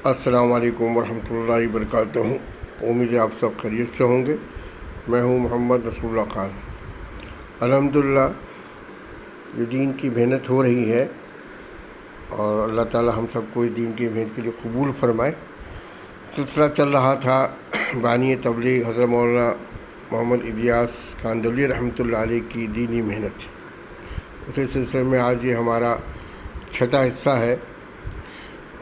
السلام علیکم ورحمۃ اللہ وبرکاتہ۔ امید ہے آپ سب خیریت سے ہوں گے۔ میں ہوں محمد رسول اللہ خان۔ الحمدللہ یہ دین کی محنت ہو رہی ہے اور اللہ تعالی ہم سب کو اس دین کی محنت کے لیے قبول فرمائے۔ سلسلہ چل رہا تھا بانی تبلیغ حضرت مولانا محمد الیاس کاندھولی رحمۃ اللہ علیہ کی دینی محنت۔ اسی سلسلے میں آج یہ ہمارا چھٹا حصہ ہے،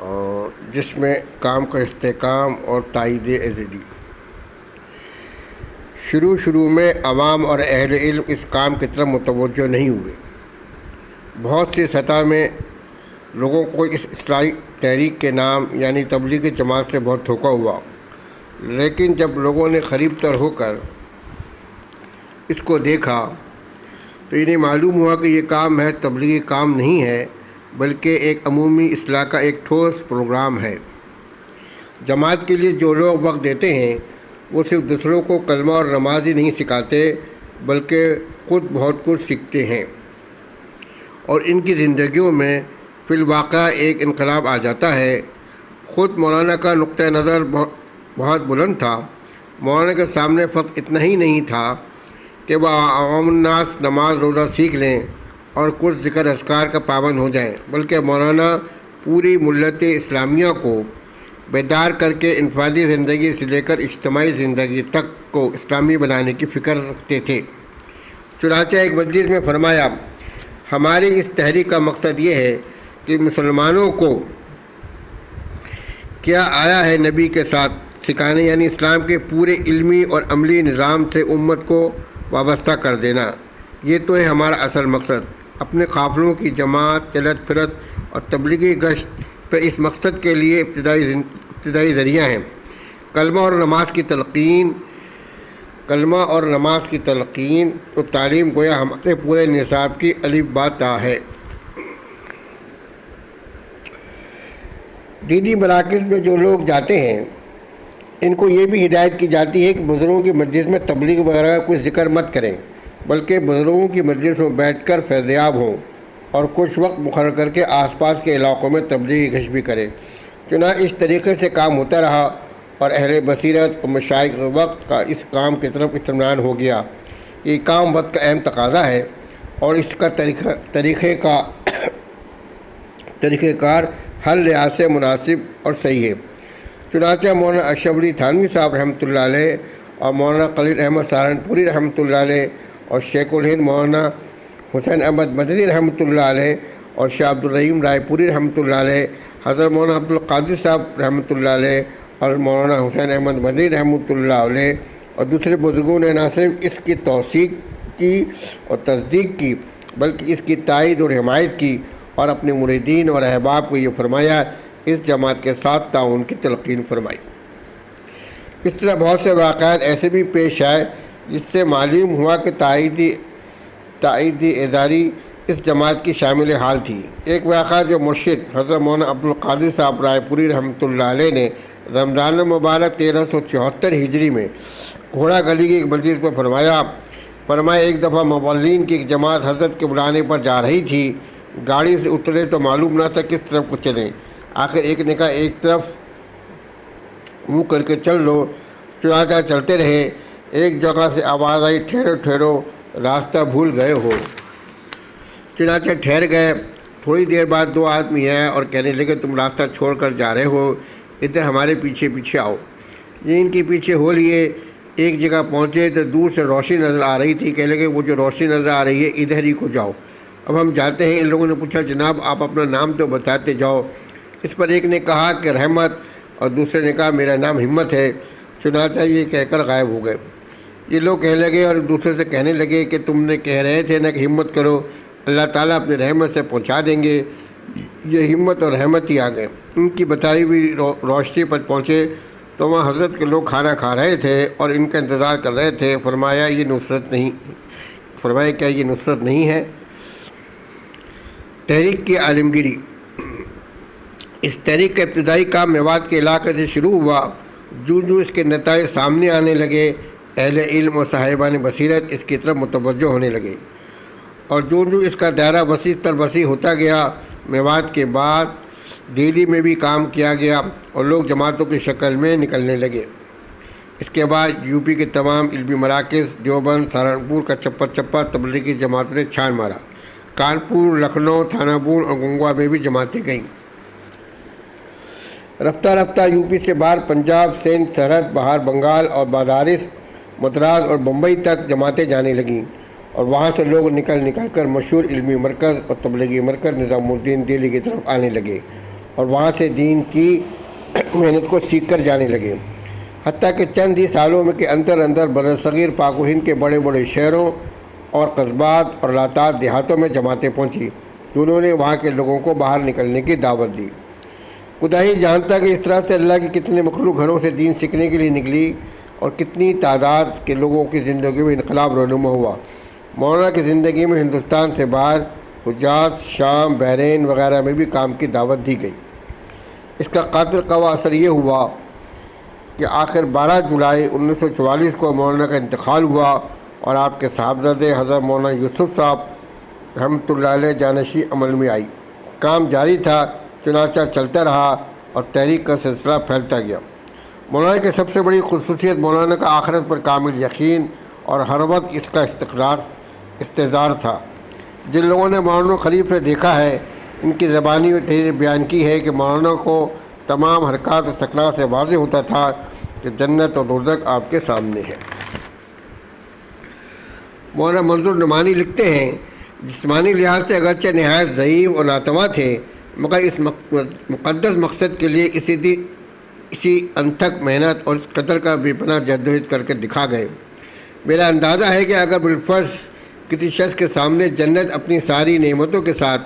اور جس میں کام کا استحکام اور تائید ازلی۔ شروع میں عوام اور اہل علم اس کام کی طرف متوجہ نہیں ہوئے۔ بہت سی سطح میں لوگوں کو اس اصلاحی تحریک کے نام یعنی تبلیغی جماعت سے بہت دھوکہ ہوا، لیکن جب لوگوں نے قریب تر ہو کر اس کو دیکھا تو انہیں معلوم ہوا کہ یہ کام ہے تبلیغی کام نہیں ہے، بلکہ ایک عمومی اصلاح کا ایک ٹھوس پروگرام ہے۔ جماعت کے لیے جو لوگ وقت دیتے ہیں وہ صرف دوسروں کو کلمہ اور نماز ہی نہیں سکھاتے، بلکہ خود بہت کچھ سیکھتے ہیں، اور ان کی زندگیوں میں فی الواقع ایک انقلاب آ جاتا ہے۔ خود مولانا کا نقطہ نظر بہت بلند تھا۔ مولانا کے سامنے فقط اتنا ہی نہیں تھا کہ وہ عوام الناس نماز روزہ سیکھ لیں اور کچھ ذکر اذکار کا پابند ہو جائیں، بلکہ مولانا پوری ملت اسلامیہ کو بیدار کر کے انفرادی زندگی سے لے کر اجتماعی زندگی تک کو اسلامی بنانے کی فکر رکھتے تھے۔ چنانچہ ایک مجلس میں فرمایا، ہماری اس تحریک کا مقصد یہ ہے کہ مسلمانوں کو کیا آیا ہے نبی کے ساتھ سکھانے، یعنی اسلام کے پورے علمی اور عملی نظام سے امت کو وابستہ کر دینا۔ یہ تو ہے ہمارا اصل مقصد۔ اپنے قافلوں کی جماعت، چلت پھرت اور تبلیغی گشت پہ اس مقصد کے لیے ابتدائی ذریعہ ہیں۔ کلمہ اور نماز کی تلقین و تعلیم گویا ہمارے پورے نصاب کی الف با تا ہے۔ دینی مراکز میں جو لوگ جاتے ہیں ان کو یہ بھی ہدایت کی جاتی ہے کہ بزرگوں کی مجلس میں تبلیغ وغیرہ کا کوئی ذکر مت کریں، بلکہ بزرگوں کی مجلس میں بیٹھ کر فیضیاب ہوں اور کچھ وقت مقرر کر کے آس پاس کے علاقوں میں تبلیغی گشت بھی کریں۔ چنانچہ اس طریقے سے کام ہوتا رہا اور اہل بصیرت اور مشائخ وقت کا اس کام کی طرف اطمینان ہو گیا۔ یہ کام وقت کا اہم تقاضا ہے اور اس کا طریقہ کار ہر لحاظ سے مناسب اور صحیح ہے۔ چنانچہ مولانا اشرف علی تھانوی صاحب رحمۃ اللہ علیہ اور مولانا خلیل احمد سہارنپوری رحمۃ اللہ علیہ اور شیخ الہند مولانا حسین احمد مدنی رحمۃ اللہ علیہ اور شاہ عبدالرحیم رائے پوری رحمۃ اللہ علیہ، حضرت مولانا عبدالقادر صاحب رحمۃ اللہ علیہ اور مولانا حسین احمد مدنی رحمۃ اللہ علیہ اور دوسرے بزرگوں نے نہ صرف اس کی توثیق کی اور تصدیق کی، بلکہ اس کی تائید اور حمایت کی اور اپنے مریدین اور احباب کو یہ فرمایا، اس جماعت کے ساتھ تعاون کی تلقین فرمائی۔ اس طرح بہت سے واقعات ایسے بھی پیش آئے جس سے معلوم ہوا کہ تائیدی اداری اس جماعت کی شامل حال تھی۔ ایک واقعہ جو مرشد حضرت مولانا عبدالقادر صاحب رائے پوری رحمۃ اللہ علیہ نے رمضان المبارک 1374 ہجری میں گھوڑا گلی کی ایک مجلس میں فرمایا ایک دفعہ مبلغین کی ایک جماعت حضرت کے بلانے پر جا رہی تھی۔ گاڑی سے اترے تو معلوم نہ تھا کس طرف کو چلیں۔ آخر ایک نے کہا ایک طرف منہ کر کے چل لو۔ چنانچہ چلتے رہے۔ ایک جگہ سے آواز آئی، ٹھہرو ٹھہرو، راستہ بھول گئے ہو۔ چنانچہ ٹھہر گئے۔ تھوڑی دیر بعد دو آدمی آئے اور کہنے لگے تم راستہ چھوڑ کر جا رہے ہو، ادھر ہمارے پیچھے پیچھے آؤ۔ یہ ان کے پیچھے ہو لیے۔ ایک جگہ پہنچے تو دور سے روشنی نظر آ رہی تھی۔ کہنے لگے وہ جو روشنی نظر آ رہی ہے ادھر ہی کو جاؤ۔ اب ہم جاتے ہیں۔ ان لوگوں نے پوچھا جناب آپ اپنا نام تو بتاتے جاؤ۔ اس پر ایک نے کہا کہ رحمت اور دوسرے نے کہا میرا نام ہمت ہے۔ چنانچہ یہ کہہ کر غائب ہو گئے۔ یہ لوگ کہنے لگے اور دوسرے سے کہنے لگے کہ تم نے کہہ رہے تھے نا کہ ہمت کرو، اللہ تعالیٰ اپنے رحمت سے پہنچا دیں گے۔ یہ ہمت اور رحمت ہی آ گئے۔ ان کی بتائی ہوئی روشنی پر پہنچے تو وہاں حضرت کے لوگ کھانا کھا رہے تھے اور ان کا انتظار کر رہے تھے۔ فرمایا کیا یہ نصرت نہیں ہے؟ تحریک کی عالمگیری۔ اس تحریک کا ابتدائی کام میوات کے علاقے سے شروع ہوا۔ جو اس کے نتائج سامنے آنے لگے، اہل علم اور صاحبان بصیرت اس کی طرف متوجہ ہونے لگے، اور جو اس کا دائرہ وسیع تر وسیع ہوتا گیا۔ میوات کے بعد دہلی میں بھی کام کیا گیا اور لوگ جماعتوں کی شکل میں نکلنے لگے۔ اس کے بعد یوپی کے تمام علمی مراکز، دیوبند، سہارنپور کا چپا چپا تبلیغی جماعتوں نے چھان مارا۔ کانپور، لکھنؤ، تھانہ پور اور گنگوا میں بھی جماعتیں گئیں۔ رفتہ رفتہ یوپی سے باہر پنجاب، سندھ، سرحد، بہار، بنگال اور مدارس، مدراس اور بمبئی تک جماعتیں جانے لگیں اور وہاں سے لوگ نکل کر مشہور علمی مرکز اور تبلیغی مرکز نظام الدین دہلی کی طرف آنے لگے اور وہاں سے دین کی محنت کو سیکھ کر جانے لگے۔ حتیٰ کہ چند ہی سالوں میں کے اندر برصغیر پاک و ہند کے بڑے بڑے شہروں اور قصبات اور لاطار دیہاتوں میں جماعتیں پہنچی، جنہوں نے وہاں کے لوگوں کو باہر نکلنے کی دعوت دی۔ خدا ہی جانتا کہ اس طرح سے اللہ کی کتنے مخلوق گھروں سے دین سیکھنے کے لیے نکلی اور کتنی تعداد کے لوگوں کی زندگی میں انقلاب رونما ہوا۔ مولانا کی زندگی میں ہندوستان سے باہر حجاز، شام، بحرین وغیرہ میں بھی کام کی دعوت دی گئی۔ اس کا قاطر قوا اثر یہ ہوا کہ آخر 12 جولائی 1944 کو مولانا کا انتقال ہوا اور آپ کے صاحبزادے حضرت مولانا یوسف صاحب رحمۃ اللہ علیہ جانشی عمل میں آئی۔ کام جاری تھا، چنانچہ چلتا رہا اور تحریک کا سلسلہ پھیلتا گیا۔ مولانا کی سب سے بڑی خصوصیت مولانا کا آخرت پر کامل یقین اور ہر وقت اس کا استحضار تھا۔ جن لوگوں نے مولانا خلیف سے دیکھا ہے، ان کی زبانی و تحریر بیان کی ہے کہ مولانا کو تمام حرکات و سکنات سے واضح ہوتا تھا کہ جنت اور دوزخ آپ کے سامنے ہے۔ مولانا منظور نعمانی لکھتے ہیں، جسمانی لحاظ سے اگرچہ نہایت ضعیف اور ناتواں تھے، مگر اس مقدس مقصد کے لیے اسی انتھک محنت اور اس قدر کا بے پناہ جدوجہد کر کے دکھا گئے۔ میرا اندازہ ہے کہ اگر بالفرض کسی شخص کے سامنے جنت اپنی ساری نعمتوں کے ساتھ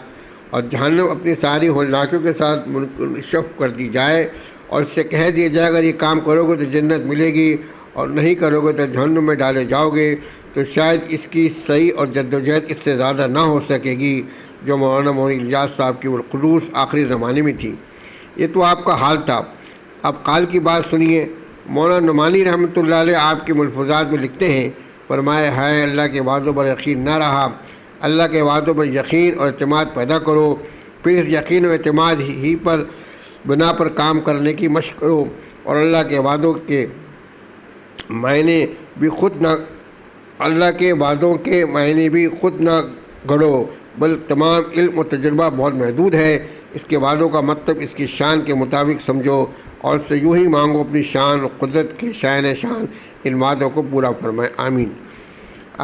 اور جہنم اپنی ساری ہولناکیوں کے ساتھ منکشف کر دی جائے اور اس سے کہہ دیا جائے اگر یہ کام کرو گے تو جنت ملے گی اور نہیں کرو گے تو جہنم میں ڈالے جاؤ گے، تو شاید اس کی صحیح اور جدوجہد اس سے زیادہ نہ ہو سکے گی جو مولانا مولوی الیاس صاحب کی الخلوص آخری زمانے میں تھی۔ یہ تو آپ کا حال تھا۔ اب قال کی بات سنیے۔ مولانا نعمانی رحمۃ اللہ علیہ آپ کے ملفوظات میں لکھتے ہیں، فرمایا ہے اللہ کے وعدوں پر یقین نہ رہا، اللہ کے وعدوں پر یقین اور اعتماد پیدا کرو، پھر اس یقین و اعتماد ہی پر بنا پر کام کرنے کی مشق کرو اور اللہ کے وعدوں کے معنی بھی خود نہ گھڑو، بل تمام علم و تجربہ بہت محدود ہے، اس کے وعدوں کا مطلب اس کی شان کے مطابق سمجھو اور اس سے یوں ہی مانگو اپنی شان و قدرت کے شائن شان ان وعدوں کو پورا فرمائے، آمین۔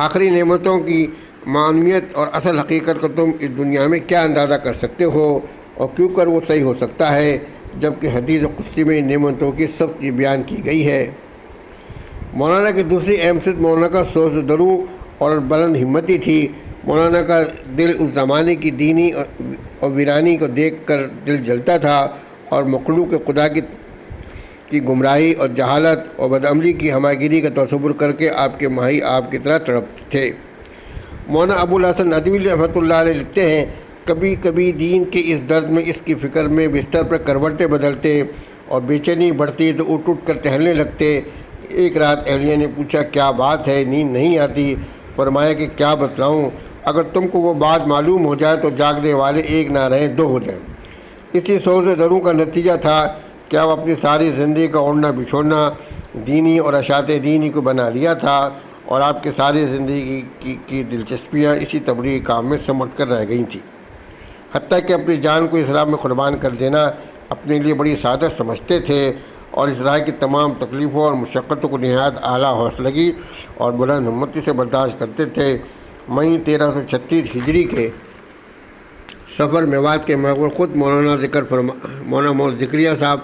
آخری نعمتوں کی معنویت اور اصل حقیقت کو تم اس دنیا میں کیا اندازہ کر سکتے ہو اور کیوں کر وہ صحیح ہو سکتا ہے جبکہ حدیث قدسی میں ان نعمتوں کی سب کی بیان کی گئی ہے۔ مولانا کی دوسری اہم صفت مولانا کا سوز و درو اور بلند ہمتی تھی۔ مولانا کا دل اس زمانے کی دینی اور ویرانی کو دیکھ کر دل جلتا تھا اور مخلوق خدا کی گمراہی اور جہالت اور بدعملی کی ہماگیری کا تصور کر کے آپ کے ماہی آپ کی طرح تڑپتے تھے۔ مولانا ابو الحسن ندوی رحمۃ اللہ علیہ لکھتے ہیں، کبھی کبھی دین کے اس درد میں اس کی فکر میں بستر پر کروٹیں بدلتے اور بے چینی بڑھتی تو اٹھ کر ٹہلنے لگتے۔ ایک رات اہلیہ نے پوچھا کیا بات ہے، نیند نہیں آتی؟ فرمایا کہ کیا بتلاؤں، اگر تم کو وہ بات معلوم ہو جائے تو جاگنے والے ایک نہ رہیں دو ہو جائیں۔ اسی سوز دروں کا نتیجہ تھا کہ اب اپنی ساری زندگی کا اوڑھنا بچھوڑنا دینی اور اشاعت دینی کو بنا لیا تھا اور آپ کی ساری زندگی کی دلچسپیاں اسی تبلیغی کام میں سمٹ کر رہ گئی تھیں۔ حتیٰ کہ اپنی جان کو اسلام میں قربان کر دینا اپنے لیے بڑی سعادت سمجھتے تھے اور اس راہ کی تمام تکلیفوں اور مشقتوں کو نہایت اعلیٰ حوصلگی اور بلند ہمتی سے برداشت کرتے تھے۔ مئی 1336 ہجری کے سفر میوات کے مغرب خود مولانا محمد ذکریہ صاحب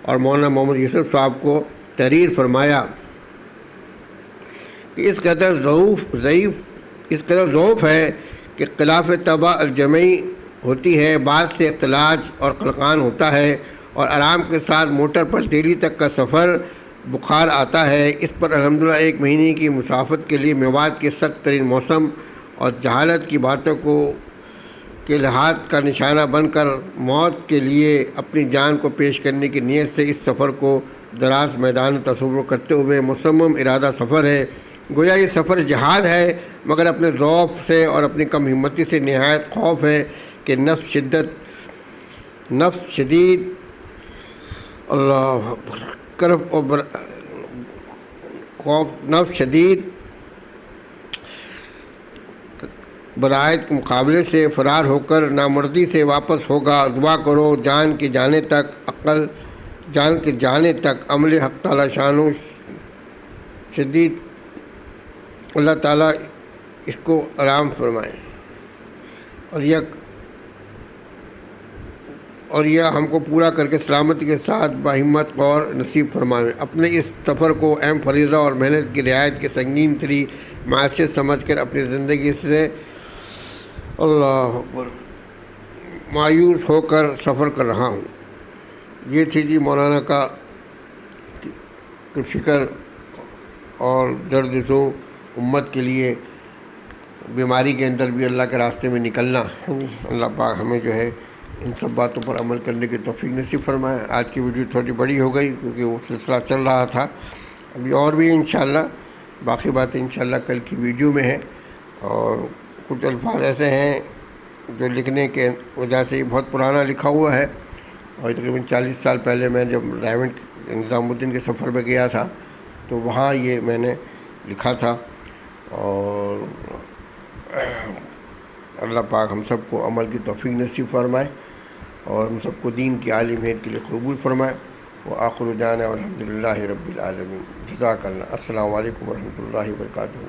اور مولانا محمد یوسف صاحب کو تحریر فرمایا کہ اس قدر ضعف ہے کہ خلاف طبع الجمعی ہوتی ہے، بعد سے اختلاج اور قلقان ہوتا ہے اور آرام کے ساتھ موٹر پر دہلی تک کا سفر بخار آتا ہے۔ اس پر الحمدللہ 1 مہینے کی مسافت کے لیے میوات کے سخت ترین موسم اور جہالت کی باتوں کے لحاظ کا نشانہ بن کر موت کے لیے اپنی جان کو پیش کرنے کی نیت سے اس سفر کو دراز میدان تصور کرتے ہوئے مصمم ارادہ سفر ہے۔ گویا یہ سفر جہاد ہے، مگر اپنے ضعف سے اور اپنی کم ہمتی سے نہایت خوف ہے کہ نفس نفس شدید اللہ اکبر کرب اور خوف نفس شدید برائت کے مقابلے سے فرار ہو کر نامردی سے واپس ہوگا۔ دعا کرو جان کے جانے تک عمل حق تعالیٰ شان و شدید اللہ تعالیٰ اس کو آرام فرمائے اور یہ ہم کو پورا کر کے سلامتی کے ساتھ باہمت اور نصیب فرمائے۔ اپنے اس سفر کو اہم فریضہ اور محنت کی رعایت کے سنگین تری معاشیت سمجھ کر اپنی زندگی سے اللہ اکبر مایوس ہو کر سفر کر رہا ہوں۔ یہ تھی جی مولانا کا فکر اور درد سو امت کے لیے بیماری کے اندر بھی اللہ کے راستے میں نکلنا۔ اللہ پاک ہمیں جو ہے ان سب باتوں پر عمل کرنے کی توفیق نصیب فرمائے۔ آج کی ویڈیو تھوڑی بڑی ہو گئی کیونکہ وہ سلسلہ چل رہا تھا، ابھی اور بھی انشاءاللہ باقی باتیں انشاءاللہ کل کی ویڈیو میں ہیں۔ اور کچھ الفاظ ایسے ہیں جو لکھنے کے وجہ سے یہ بہت پرانا لکھا ہوا ہے، اور تقریباً 40 سال پہلے میں جب ریونٹ نظام الدین کے سفر میں گیا تھا تو وہاں یہ میں نے لکھا تھا۔ اور اللہ پاک ہم سب کو عمل کی توفیق نصیب فرمائے اور ہم سب کو دین کی عالی محنت کے لیے قبول فرمائے۔ وآخر دعوانا والحمد للہ رب العالمین۔ جزاک اللہ۔ السلام علیکم ورحمۃ اللہ وبرکاتہ۔